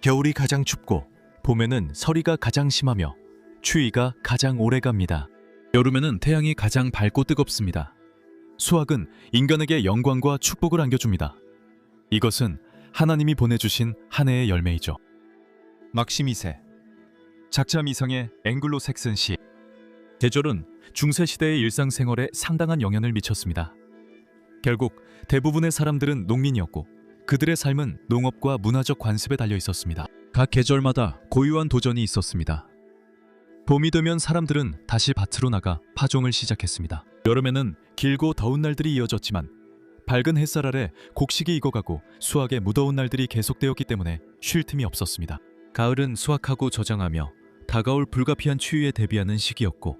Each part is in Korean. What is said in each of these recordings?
겨울이 가장 춥고 봄에는 서리가 가장 심하며 추위가 가장 오래 갑니다. 여름에는 태양이 가장 밝고 뜨겁습니다. 수확은 인간에게 영광과 축복을 안겨줍니다. 이것은 하나님이 보내주신 한 해의 열매이죠. 막심 2세 작자 미상의 앵글로색슨 시. 계절은 중세시대의 일상생활에 상당한 영향을 미쳤습니다. 결국 대부분의 사람들은 농민이었고 그들의 삶은 농업과 문화적 관습에 달려 있었습니다. 각 계절마다 고유한 도전이 있었습니다. 봄이 되면 사람들은 다시 밭으로 나가 파종을 시작했습니다. 여름에는 길고 더운 날들이 이어졌지만 밝은 햇살 아래 곡식이 익어가고 수확의 무더운 날들이 계속되었기 때문에 쉴 틈이 없었습니다. 가을은 수확하고 저장하며 다가올 불가피한 추위에 대비하는 시기였고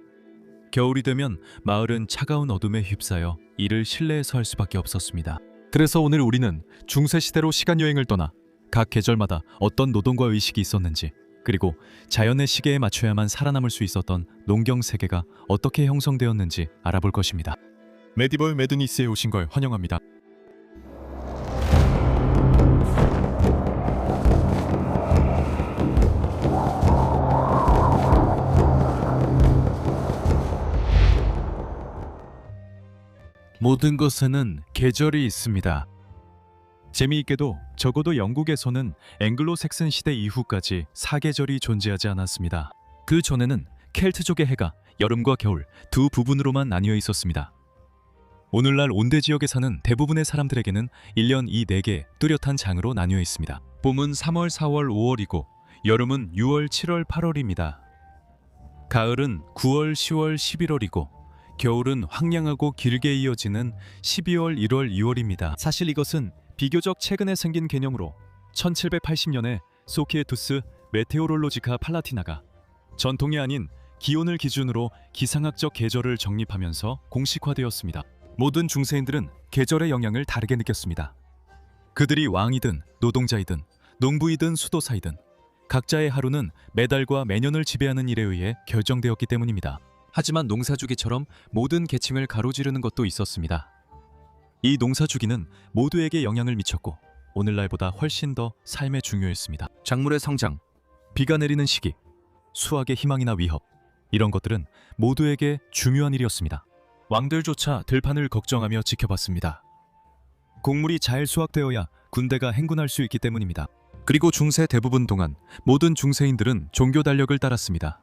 겨울이 되면 마을은 차가운 어둠에 휩싸여 일을 실내에서 할 수밖에 없었습니다. 그래서 오늘 우리는 중세시대로 시간여행을 떠나 각 계절마다 어떤 노동과 의식이 있었는지, 그리고 자연의 시계에 맞춰야만 살아남을 수 있었던 농경 세계가 어떻게 형성되었는지 알아볼 것입니다. 메디벌 매드니스에 오신 걸 환영합니다. 모든 것에는 계절이 있습니다. 재미있게도 적어도 영국에서는 앵글로색슨 시대 이후까지 사계절이 존재하지 않았습니다. 그 전에는 켈트족의 해가 여름과 겨울 두 부분으로만 나뉘어 있었습니다. 오늘날 온대 지역에 사는 대부분의 사람들에게는 1년 이 4개 뚜렷한 장으로 나뉘어 있습니다. 봄은 3월, 4월, 5월이고 여름은 6월, 7월, 8월입니다. 가을은 9월, 10월, 11월이고 겨울은 황량하고 길게 이어지는 12월, 1월, 2월입니다. 사실 이것은 비교적 최근에 생긴 개념으로 1780년에 소키에투스 메테오롤로지카 팔라티나가 전통이 아닌 기온을 기준으로 기상학적 계절을 정립하면서 공식화되었습니다. 모든 중세인들은 계절의 영향을 다르게 느꼈습니다. 그들이 왕이든 노동자이든 농부이든 수도사이든 각자의 하루는 매달과 매년을 지배하는 일에 의해 결정되었기 때문입니다. 하지만 농사주기처럼 모든 계층을 가로지르는 것도 있었습니다. 이 농사주기는 모두에게 영향을 미쳤고 오늘날보다 훨씬 더 삶에 중요했습니다. 작물의 성장, 비가 내리는 시기, 수확의 희망이나 위협, 이런 것들은 모두에게 중요한 일이었습니다. 왕들조차 들판을 걱정하며 지켜봤습니다. 곡물이 잘 수확되어야 군대가 행군할 수 있기 때문입니다. 그리고 중세 대부분 동안 모든 중세인들은 종교 달력을 따랐습니다.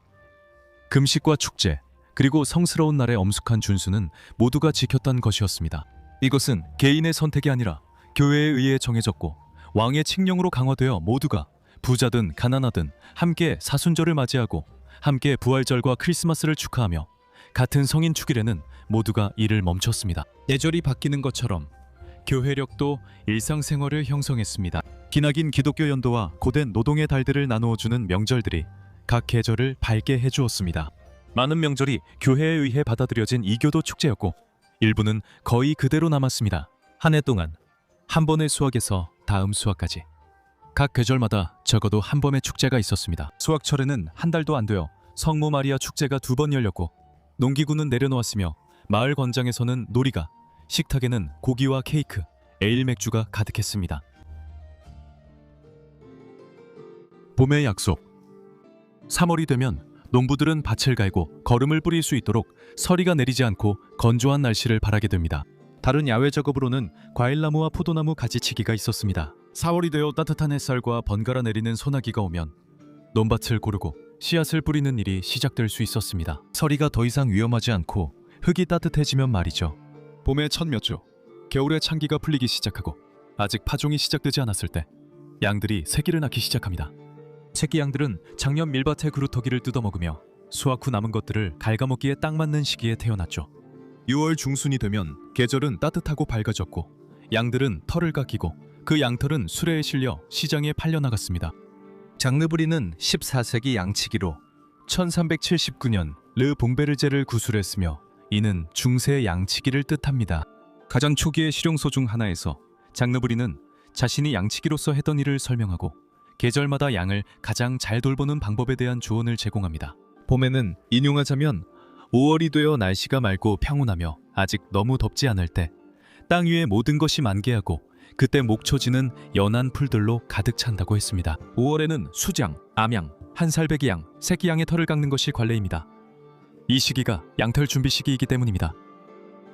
금식과 축제, 그리고 성스러운 날의 엄숙한 준수는 모두가 지켰던 것이었습니다. 이것은 개인의 선택이 아니라 교회에 의해 정해졌고 왕의 칙령으로 강화되어 모두가 부자든 가난하든 함께 사순절을 맞이하고 함께 부활절과 크리스마스를 축하하며 같은 성인 축일에는 모두가 일을 멈췄습니다. 계절이 바뀌는 것처럼 교회력도 일상생활을 형성했습니다. 기나긴 기독교 연도와 고된 노동의 달들을 나누어주는 명절들이 각 계절을 밝게 해주었습니다. 많은 명절이 교회에 의해 받아들여진 이교도 축제였고 일부는 거의 그대로 남았습니다. 한 해 동안 한 번의 수확에서 다음 수확까지 각 계절마다 적어도 한 번의 축제가 있었습니다. 수확철에는 한 달도 안 되어 성모 마리아 축제가 2번 열렸고 농기구는 내려놓았으며 마을 권장에서는 놀이가, 식탁에는 고기와 케이크, 에일 맥주가 가득했습니다. 봄의 약속. 3월이 되면 농부들은 밭을 갈고 거름을 뿌릴 수 있도록 서리가 내리지 않고 건조한 날씨를 바라게 됩니다. 다른 야외 작업으로는 과일나무와 포도나무 가지치기가 있었습니다. 4월이 되어 따뜻한 햇살과 번갈아 내리는 소나기가 오면 논밭을 고르고 씨앗을 뿌리는 일이 시작될 수 있었습니다. 서리가 더 이상 위험하지 않고 흙이 따뜻해지면 말이죠. 봄의 첫 몇 주, 겨울의 찬기가 풀리기 시작하고 아직 파종이 시작되지 않았을 때 양들이 새끼를 낳기 시작합니다. 새끼 양들은 작년 밀밭의 그루터기를 뜯어먹으며 수확 후 남은 것들을 갉아먹기에 딱 맞는 시기에 태어났죠. 6월 중순이 되면 계절은 따뜻하고 밝아졌고 양들은 털을 깎이고 그 양털은 수레에 실려 시장에 팔려나갔습니다. 장르브리는 14세기 양치기로 1379년 르 봉베르제를 구술했으며 이는 중세 양치기를 뜻합니다. 가장 초기의 실용서 중 하나에서 장르브리는 자신이 양치기로서 했던 일을 설명하고 계절마다 양을 가장 잘 돌보는 방법에 대한 조언을 제공합니다. 봄에는 인용하자면 5월이 되어 날씨가 맑고 평온하며 아직 너무 덥지 않을 때 땅 위의 모든 것이 만개하고 그때 목초지는 연한 풀들로 가득 찬다고 했습니다. 5월에는 수장, 암양, 한살배기양, 새끼양의 털을 깎는 것이 관례입니다. 이 시기가 양털 준비 시기이기 때문입니다.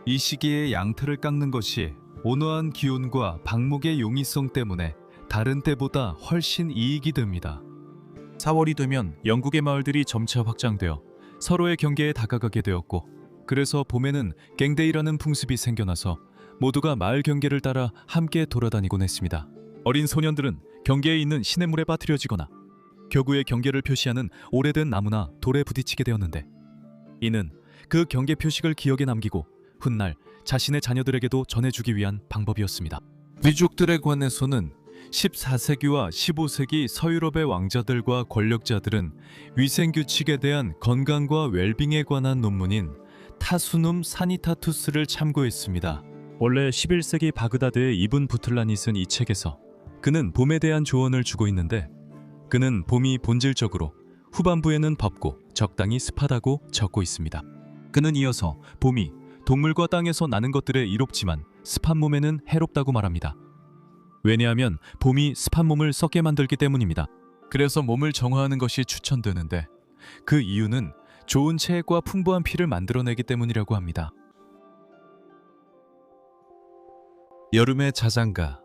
이 시기에 양털을 깎는 것이 온화한 기온과 방목의 용이성 때문에 다른 때보다 훨씬 이익이 됩니다. 4월이 되면 영국의 마을들이 점차 확장되어 서로의 경계에 다가가게 되었고, 그래서 봄에는 갱데이라는 풍습이 생겨나서 모두가 마을 경계를 따라 함께 돌아다니곤 했습니다. 어린 소년들은 경계에 있는 시냇물에 빠뜨려지거나 격우의 경계를 표시하는 오래된 나무나 돌에 부딪히게 되었는데, 이는 그 경계 표식을 기억에 남기고 훗날 자신의 자녀들에게도 전해주기 위한 방법이었습니다. 귀족들에 관해서는 14세기와 15세기 서유럽의 왕자들과 권력자들은 위생규칙에 대한 건강과 웰빙에 관한 논문인 타수눔 사니타투스를 참고했습니다. 원래 11세기 바그다드의 이븐 부틀란이 쓴 이 책에서 그는 봄에 대한 조언을 주고 있는데, 그는 봄이 본질적으로 후반부에는 덥고 적당히 습하다고 적고 있습니다. 그는 이어서 봄이 동물과 땅에서 나는 것들에 이롭지만 습한 몸에는 해롭다고 말합니다. 왜냐하면 봄이 습한 몸을 썩게 만들기 때문입니다. 그래서 몸을 정화하는 것이 추천되는데, 그 이유는 좋은 체액과 풍부한 피를 만들어내기 때문이라고 합니다. 여름의 자장가.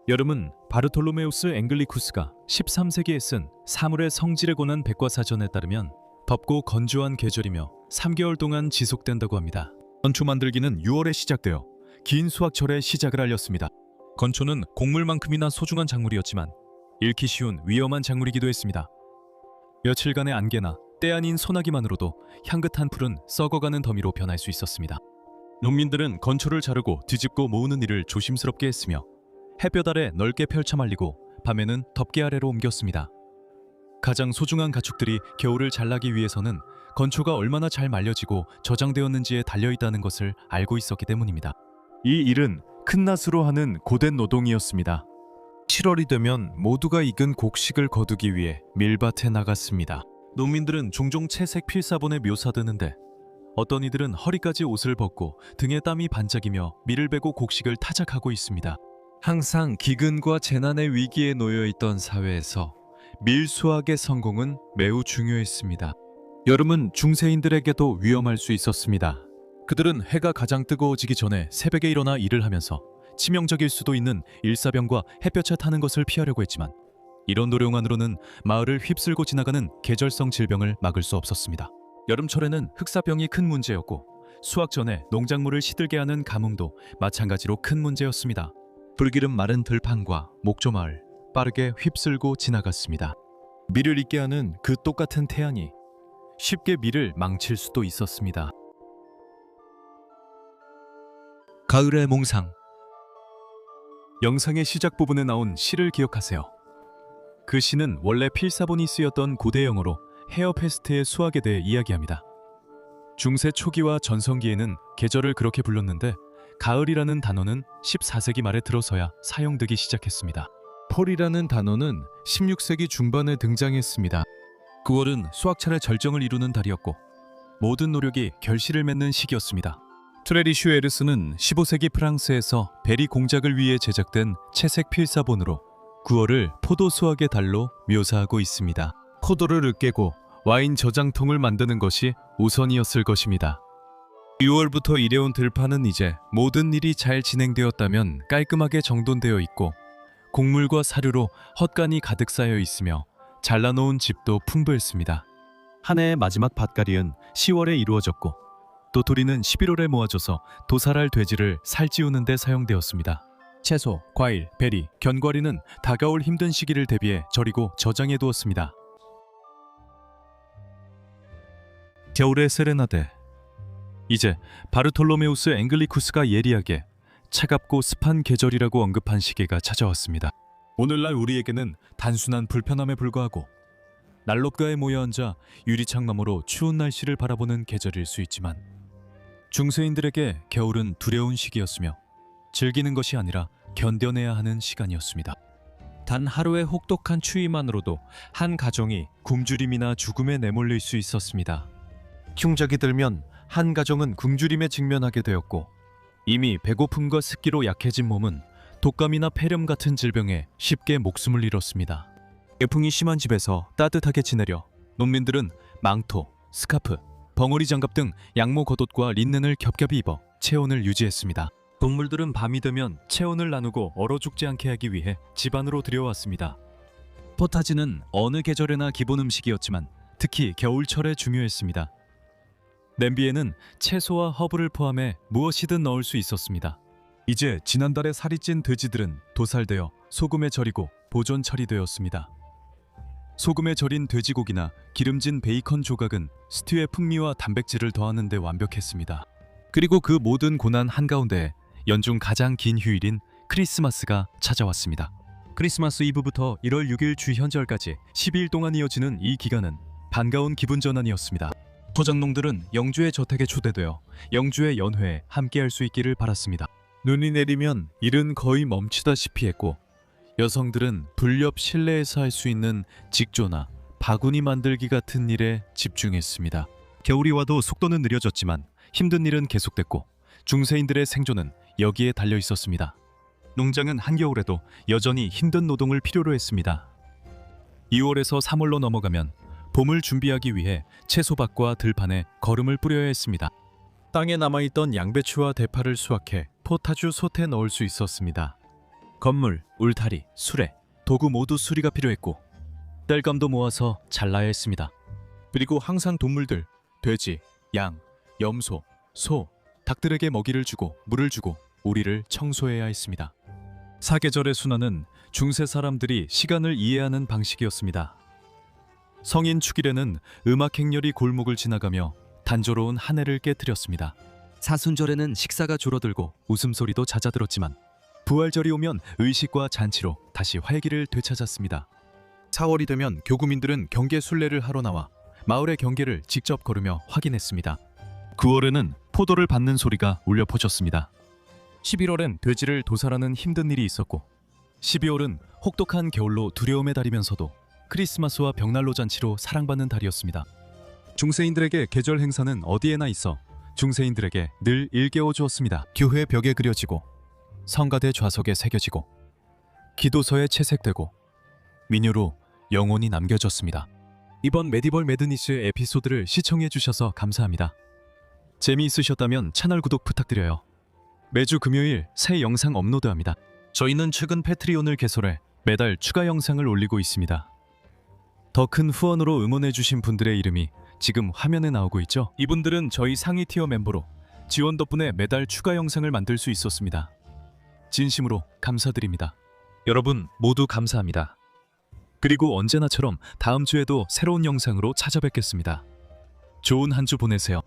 여름은 바르톨로메우스 앵글리쿠스가 13세기에 쓴 사물의 성질에 관한 백과사전에 따르면 덥고 건조한 계절이며 3개월 동안 지속된다고 합니다. 건초 만들기는 6월에 시작되어 긴 수확철의 시작을 알렸습니다. 건초는 곡물만큼이나 소중한 작물이었지만 잃기 쉬운 위험한 작물이기도 했습니다. 며칠간의 안개나 때 아닌 소나기만으로도 향긋한 풀은 썩어가는 더미로 변할 수 있었습니다. 농민들은 건초를 자르고 뒤집고 모으는 일을 조심스럽게 했으며 햇볕 아래 넓게 펼쳐 말리고 밤에는 덮개 아래로 옮겼습니다. 가장 소중한 가축들이 겨울을 잘 나기 위해서는 건초가 얼마나 잘 말려지고 저장되었는지에 달려있다는 것을 알고 있었기 때문입니다. 이 일은 큰 낫으로 하는 고된 노동이었습니다. 7월이 되면 모두가 익은 곡식을 거두기 위해 밀밭에 나갔습니다. 농민들은 종종 채색 필사본에 묘사되는데, 어떤 이들은 허리까지 옷을 벗고 등에 땀이 반짝이며 밀을 베고 곡식을 타작하고 있습니다. 항상 기근과 재난의 위기에 놓여 있던 사회에서 밀수확의 성공은 매우 중요했습니다. 여름은 중세인들에게도 위험할 수 있었습니다. 그들은 해가 가장 뜨거워지기 전에 새벽에 일어나 일을 하면서 치명적일 수도 있는 일사병과 햇볕에 타는 것을 피하려고 했지만, 이런 노력만으로는 마을을 휩쓸고 지나가는 계절성 질병을 막을 수 없었습니다. 여름철에는 흑사병이 큰 문제였고, 수확 전에 농작물을 시들게 하는 가뭄도 마찬가지로 큰 문제였습니다. 불기름 마른 들판과 목조마을 빠르게 휩쓸고 지나갔습니다. 밀을 익게 하는 그 똑같은 태양이 쉽게 밀을 망칠 수도 있었습니다. 가을의 몽상. 영상의 시작 부분에 나온 시를 기억하세요. 그 시는 원래 필사본이 쓰였던 고대 영어로 헤어페스트의 수확에 대해 이야기합니다. 중세 초기와 전성기에는 계절을 그렇게 불렀는데, 가을이라는 단어는 14세기 말에 들어서야 사용되기 시작했습니다. 폴이라는 단어는 16세기 중반에 등장했습니다. 9월은 수확철의 절정을 이루는 달이었고 모든 노력이 결실을 맺는 시기였습니다. 트레리 슈에르스는 15세기 프랑스에서 베리 공작을 위해 제작된 채색 필사본으로 9월을 포도 수확의 달로 묘사하고 있습니다. 포도를 으깨고 와인 저장통을 만드는 것이 우선이었을 것입니다. 6월부터 일해온 들판은 이제 모든 일이 잘 진행되었다면 깔끔하게 정돈되어 있고, 곡물과 사료로 헛간이 가득 쌓여 있으며 잘라놓은 집도 풍부했습니다. 한 해의 마지막 밭갈이는 10월에 이루어졌고, 도토리는 11월에 모아져서 도살할 돼지를 살찌우는 데 사용되었습니다. 채소, 과일, 베리, 견과리는 다가올 힘든 시기를 대비해 절이고 저장해 두었습니다. 겨울의 세레나데. 이제 바르톨로메우스 앵글리쿠스가 예리하게 차갑고 습한 계절이라고 언급한 시기가 찾아왔습니다. 오늘날 우리에게는 단순한 불편함에 불과하고 난로가에 모여 앉아 유리창 너머로 추운 날씨를 바라보는 계절일 수 있지만, 중세인들에게 겨울은 두려운 시기였으며 즐기는 것이 아니라 견뎌내야 하는 시간이었습니다. 단 하루의 혹독한 추위만으로도 한 가정이 굶주림이나 죽음에 내몰릴 수 있었습니다. 흉작이 들면 한 가정은 굶주림에 직면하게 되었고, 이미 배고픔과 습기로 약해진 몸은 독감이나 폐렴 같은 질병에 쉽게 목숨을 잃었습니다. 태풍이 심한 집에서 따뜻하게 지내려 농민들은 망토, 스카프, 벙어리 장갑 등 양모 겉옷과 린넨을 겹겹이 입어 체온을 유지했습니다. 동물들은 밤이 되면 체온을 나누고 얼어 죽지 않게 하기 위해 집 안으로 들여왔습니다. 포타지는 어느 계절에나 기본 음식이었지만 특히 겨울철에 중요했습니다. 냄비에는 채소와 허브를 포함해 무엇이든 넣을 수 있었습니다. 이제 지난달에 살이 찐 돼지들은 도살되어 소금에 절이고 보존 처리되었습니다. 소금에 절인 돼지고기나 기름진 베이컨 조각은 스튜의 풍미와 단백질을 더하는 데 완벽했습니다. 그리고 그 모든 고난 한가운데 연중 가장 긴 휴일인 크리스마스가 찾아왔습니다. 크리스마스 이브부터 1월 6일 주현절까지 12일 동안 이어지는 이 기간은 반가운 기분 전환이었습니다. 토장농들은 영주의 저택에 초대되어 영주의 연회에 함께할 수 있기를 바랐습니다. 눈이 내리면 일은 거의 멈추다시피 했고 여성들은 불렵 실내에서 할 수 있는 직조나 바구니 만들기 같은 일에 집중했습니다. 겨울이 와도 속도는 느려졌지만 힘든 일은 계속됐고 중세인들의 생존은 여기에 달려 있었습니다. 농장은 한겨울에도 여전히 힘든 노동을 필요로 했습니다. 2월에서 3월로 넘어가면 봄을 준비하기 위해 채소밭과 들판에 거름을 뿌려야 했습니다. 땅에 남아있던 양배추와 대파를 수확해 포타주 솥에 넣을 수 있었습니다. 건물, 울타리, 수레, 도구 모두 수리가 필요했고 땔감도 모아서 잘라야 했습니다. 그리고 항상 동물들, 돼지, 양, 염소, 소, 닭들에게 먹이를 주고 물을 주고 우리를 청소해야 했습니다. 사계절의 순환은 중세 사람들이 시간을 이해하는 방식이었습니다. 성인 축일에는 음악 행렬이 골목을 지나가며 단조로운 한 해를 깨뜨렸습니다. 사순절에는 식사가 줄어들고 웃음소리도 잦아들었지만 부활절이 오면 의식과 잔치로 다시 활기를 되찾았습니다. 4월이 되면 교구민들은 경계 순례를 하러 나와 마을의 경계를 직접 걸으며 확인했습니다. 9월에는 포도를 밟는 소리가 울려 퍼졌습니다. 11월엔 돼지를 도살하는 힘든 일이 있었고 12월은 혹독한 겨울로 두려움에 달이면서도 크리스마스와 벽난로 잔치로 사랑받는 달이었습니다. 중세인들에게 계절 행사는 어디에나 있어 중세인들에게 늘 일깨워 주었습니다. 교회 벽에 그려지고 성가대 좌석에 새겨지고 기도서에 채색되고 민요로 영원히 남겨졌습니다. 이번 메디벌 매드니스 에피소드를 시청해 주셔서 감사합니다. 재미있으셨다면 채널 구독 부탁드려요. 매주 금요일 새 영상 업로드합니다. 저희는 최근 패트리온을 개설해 매달 추가 영상을 올리고 있습니다. 더 큰 후원으로 응원해주신 분들의 이름이 지금 화면에 나오고 있죠? 이분들은 저희 상위 티어 멤버로 지원 덕분에 매달 추가 영상을 만들 수 있었습니다. 진심으로 감사드립니다. 여러분 모두 감사합니다. 그리고 언제나처럼 다음 주에도 새로운 영상으로 찾아뵙겠습니다. 좋은 한 주 보내세요.